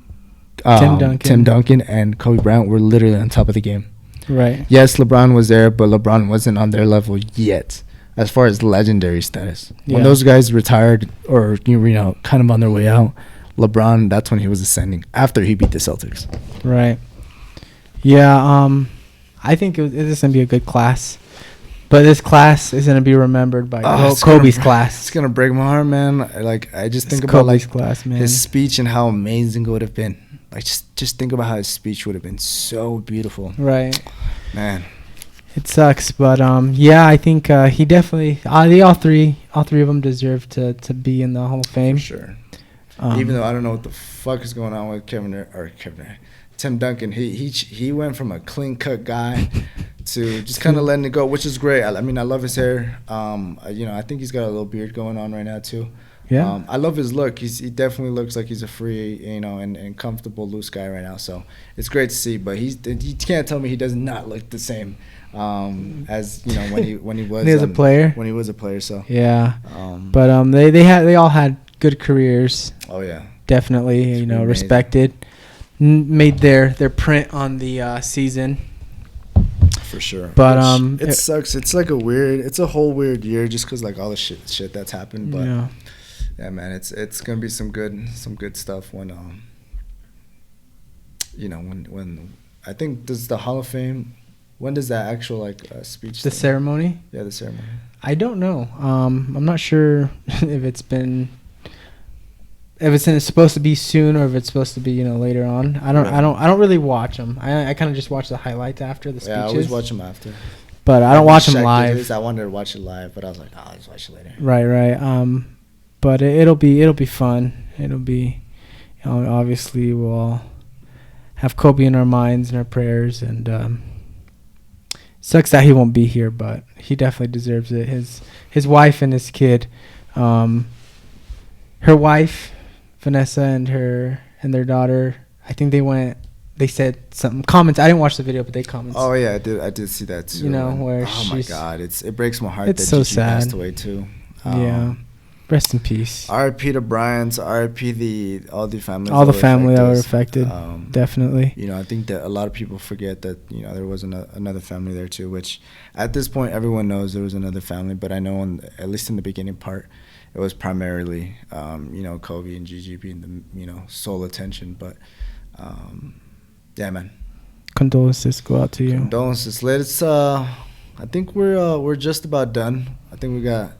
Tim Duncan, and Kobe Bryant were literally on top of the game. Right. Yes, LeBron was there, but LeBron wasn't on their level yet, as far as legendary status. Yeah. When those guys retired or kind of on their way out, LeBron, that's when he was ascending after he beat the Celtics. Right. Yeah. I think it's gonna be a good class. But this class is gonna be remembered by Kobe's class. It's gonna break my heart, man. Like I just think about Kobe's class, man. His speech and how amazing it would have been. Like just think about how his speech would have been so beautiful. Right, man. It sucks, but I think he definitely. All three of them deserve to be in the Hall of Fame. For sure. Even though I don't know what the fuck is going on with Tim Duncan, he went from a clean cut guy to just kind of letting it go, which is great. I mean, I love his hair. I think he's got a little beard going on right now too. Yeah. I love his look. He definitely looks like he's a free, and comfortable, loose guy right now. So it's great to see. But you can't tell me he does not look the same as when he was a player. When he was a player. So yeah. But they all had good careers. Oh yeah. Definitely, respected. Made their print on the season. For sure. But it sucks. It's like it's a whole weird year just because like all the shit that's happened. But Yeah, man, it's gonna be some good stuff when when I think does the Hall of Fame, when does that actual speech The thing? ceremony? Yeah, the ceremony. I don't know. I'm not sure if it's supposed to be soon or if it's supposed to be later on. I don't really watch them. I kind of just watch the highlights after the speeches. Yeah, I always watch them after. But I don't watch them live. I wanted to watch it live, but I was like, I'll just watch it later. Right. But it'll be fun. It'll be, obviously we'll all have Kobe in our minds and our prayers, and sucks that he won't be here, but he definitely deserves it. His wife and his kid, her wife Vanessa and their daughter, I think they said some comments. I didn't watch the video, but they commented. Oh yeah, I did see that too. Where oh my god, it breaks my heart it's that so Gigi sad. passed away too. Yeah. Rest in peace. R.I.P. to Bryant's. R.I.P. all the families. All the family that were affected. Definitely. I think that a lot of people forget that there was another family there too. Which at this point everyone knows there was another family, but I know at least in the beginning part, it was primarily Kobe and Gigi being the sole attention. But yeah, man. Condolences go out to you. Condolences. I think we're just about done. I think we got.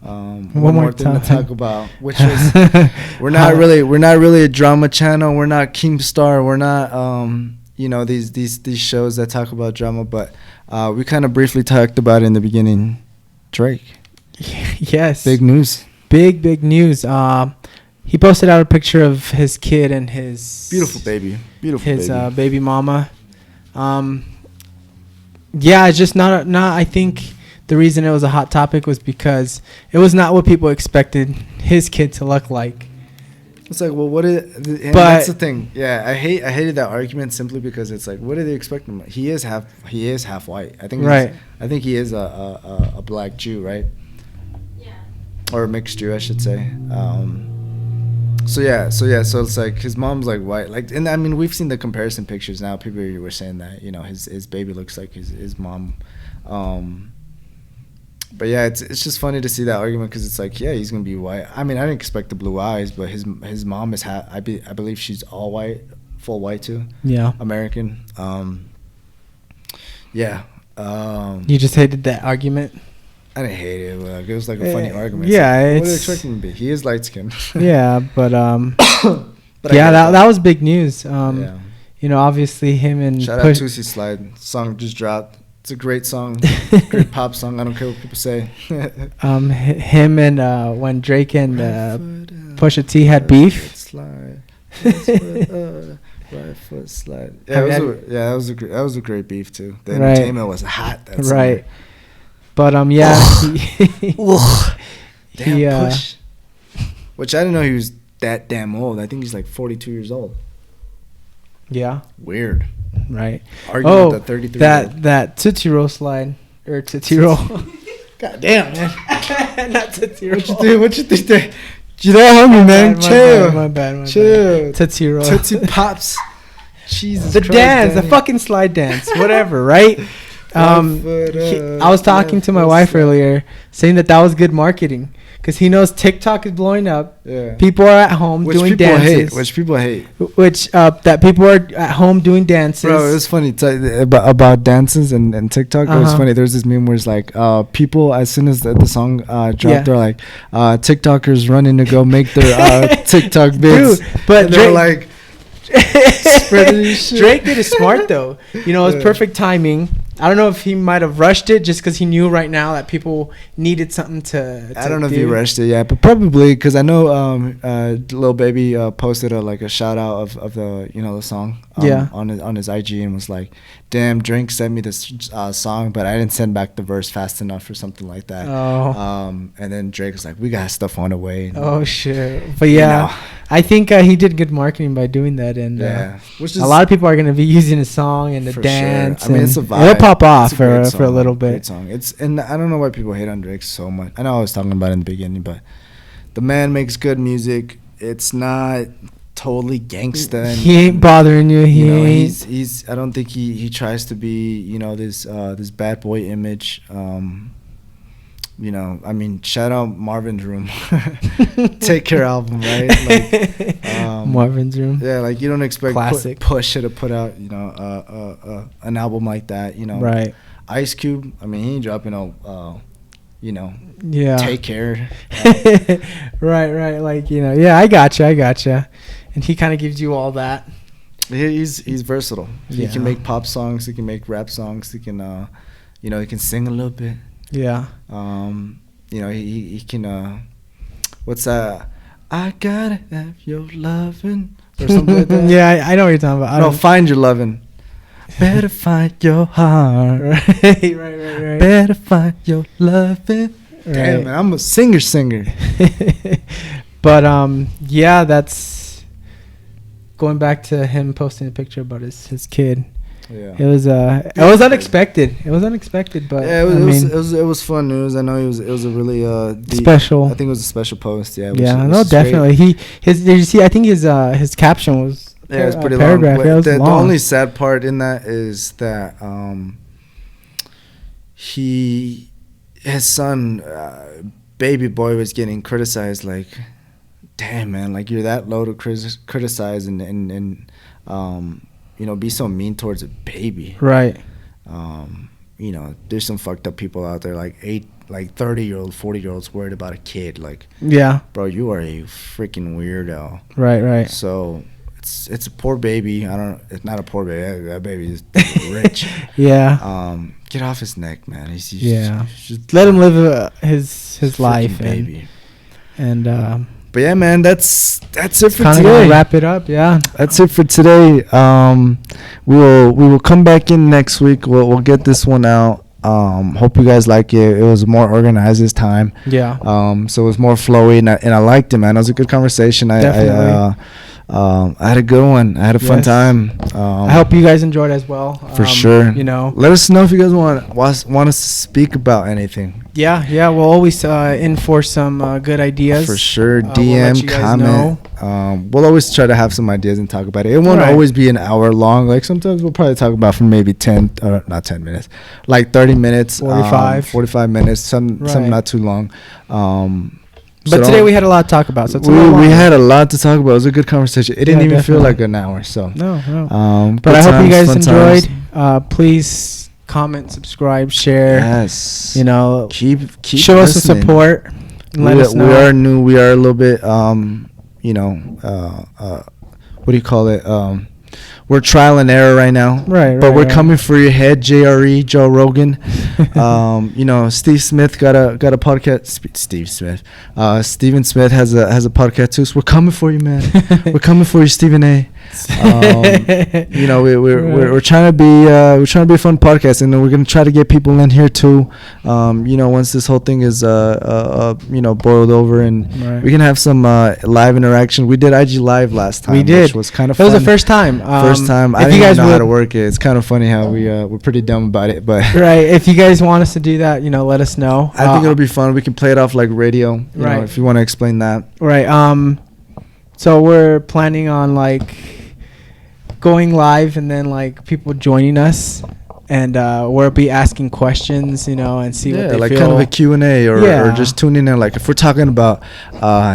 One more thing to talk about, which is we're not really a drama channel. We're not Keemstar. We're not these shows that talk about drama. But we kind of briefly talked about it in the beginning. Drake. Yes. Big news. Big news. He posted out a picture of his kid and his beautiful baby. Baby mama. Yeah, it's just not. I think. The reason it was a hot topic was because it was not what people expected his kid to look like. It's like, well, that's the thing. Yeah, I hated that argument simply because it's like, what do they expect him? He is half white. I think right. I think he is a black Jew, right? Yeah. Or a mixed Jew, I should say. So it's like his mom's like white, and I mean we've seen the comparison pictures now. People were saying that his baby looks like his mom. But yeah, it's just funny to see that argument because it's like, yeah, he's gonna be white. I mean, I didn't expect the blue eyes, but his mom is I believe she's all white, full white too. Yeah, American. Yeah. You just hated that argument. I didn't hate it. But it was like a funny argument. Yeah, like, what are they expecting him to be? He is light skinned. Yeah, but but yeah, that was big news. Yeah. Obviously him and shout out Tootsie Slide song just dropped. It's a great song, great pop song. I don't care what people say. Him and when Drake and Pusha T had beef. Slide. Right foot slide. Yeah, that was a great beef too. The entertainment was hot. That summer. Right. But yeah. Damn Push. Which I didn't know he was that damn old. I think he's like 42 years old. Yeah. Weird. Right. Arguing with the 33 that Tootsie Roll slide or Tootsie Roll. God damn, man. Not Tootsie Roll. What you think that? You that hungry, man? Chill. My bad. Chill. Tootsie Roll. Tootsie Pops. Jesus. The dance, the fucking slide dance, whatever, right? I was talking to my wife earlier, saying that was good marketing. Because he knows TikTok is blowing up. Yeah. People are at home doing dances. Which people hate. That people are at home doing dances. Bro, it was funny about dances and TikTok. It was funny. There's this meme where it's like people, as soon as the song dropped, they're like, TikTokers running to go make their TikTok vids. Dude, but they're like, spreading shit. Drake did it smart though. It was perfect timing. I don't know if he might have rushed it just because he knew right now that people needed something to I don't know if he rushed it, yeah, but probably because I know Lil Baby posted a shout out of the the song on his IG and was like, damn, Drake sent me this song, but I didn't send back the verse fast enough or something like that. And then Drake was like, we got stuff on the way. And, oh shit! But yeah, I think he did good marketing by doing that, and which a lot of people are gonna be using his song and the dance. Sure. I mean, it's a vibe. It'll pop off for a little bit. Great song. And I don't know why people hate on Drake so much. I know I was talking about it in the beginning, but the man makes good music. It's not totally gangsta. He ain't bothering you. He's. I don't think he tries to be this bad boy image. you know, I mean, shout out Marvin's Room, Take Care album, right? Like, Marvin's Room. Yeah, like you don't expect Classic. Pusha to put out, you know, an album like that, you know. Right. Ice Cube, I mean, he ain't dropping you know, Yeah. Take Care. Right. Like, you know, yeah, I gotcha. And he kind of gives you all that. He's versatile. He Yeah. can make pop songs. He can make rap songs. He can, you know, he can sing a little bit. Yeah. You know, he can. What's that? I gotta have your lovin' or something like that. Yeah, I know what you're talking about. No, find your lovin'. Better find your heart. Right. Better find your lovin'. Right. Damn, man, I'm a singer. But yeah, that's going back to him posting a picture about his kid. Yeah. It was unexpected. But Yeah, it was fun news. I know it was a really special. I think it was a special post. Yeah. Yeah, no, definitely. Did you see? I think his caption was it's pretty paragraph. long. Yeah, it was The long. only sad part in that is that his son, baby boy, was getting criticized. Like, damn, man, like you're that low to criticize and you know, be so mean towards a baby. Right. You know, there's some fucked up people out there, like 30-year-old, 40-year-olds worried about a kid. Like, Yeah. bro, you are a freaking weirdo. Right. So it's a poor baby. It's not a poor baby. That baby is rich. Yeah. Get off his neck, man. He's just Let him live his life, baby. And But yeah, man, that's it for kind of today. wrap it up. Yeah. That's it for today. We will come back in next week. We'll get this one out. Hope you guys like it. It was more organized this time. Yeah. So it was more flowy, and I liked it, man. It was a good conversation. Definitely. I had a good one. I had a fun Yes. time. I hope you guys enjoyed as well. For sure. You know. Let us know if you guys want us to speak about anything. Yeah. We'll always in for some good ideas. For sure. We'll let DM, you guys comment. We'll always try to have some ideas and talk about it. It won't Right. always be an hour long. Like sometimes we'll probably talk about for maybe not 10 minutes, like 30 minutes, 45 minutes, some not too long. But today we had a lot to talk about. So it's we had a lot to talk about. It was a good conversation. It didn't even feel definitely. like an hour. So No. But I hope you guys enjoyed. Please comment, subscribe, share. Yes. You know, keep show us some listening. support. And let us know. We are new. We are a little bit you know, what do you call it? We're trial and error right now. Right. But we're coming for your head, JRE, Joe Rogan. You know, Steve Smith got a podcast. Steve Smith. Steven Smith has a podcast too. So we're coming for you, man. We're coming for you, Stephen A. You know, we're trying to be a fun podcast, and then we're gonna try to get people in here too. You know, once this whole thing is you know, boiled over, and we can have some live interaction. We did IG Live last time. We did. Which was kind of It was fun. the first time. First time. I if didn't you guys even know how to would- work it. It's kind of funny how we're pretty dumb about it, but Right. If you guys want us to do that, you know, let us know. I think it'll be fun. We can play it off like radio, you know, Right. if you want to explain that. Right. So we're planning on like going live and then like people joining us, and we'll be asking questions, you know, and see what they like feel. kind of a Q&A or Yeah. just tuning in. Like if we're talking about,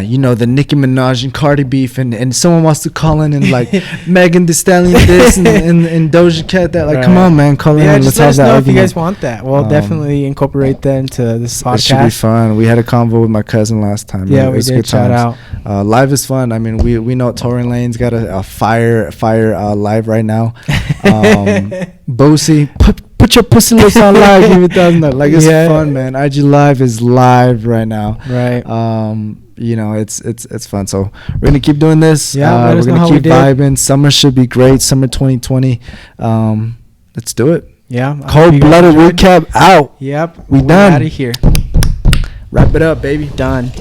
you know, the Nicki Minaj and Cardi beef, and someone wants to call in and like Megan Thee Stallion this and Doja Cat that, like, come on, man, call in. Yeah, And just let's let have us that know if you argument. guys want that. We'll definitely incorporate that into this podcast. It should be fun. We had a convo with my cousin last time. Yeah, man. It we was did. good Shout times. out. Live is fun. I mean, we know Torin Lane's got a fire live right now. Boosie, put your pussy lips on live. Give it doesn't like it's fun, man. IG Live is live right now. Right. You know, it's fun. So we're gonna keep doing this. Yeah, we're gonna keep vibing. Summer should be great. Summer 2020. Let's do it. Yeah. Cold-blooded recap out. Yep. We We're done. out of here. Wrap it up, baby. Done.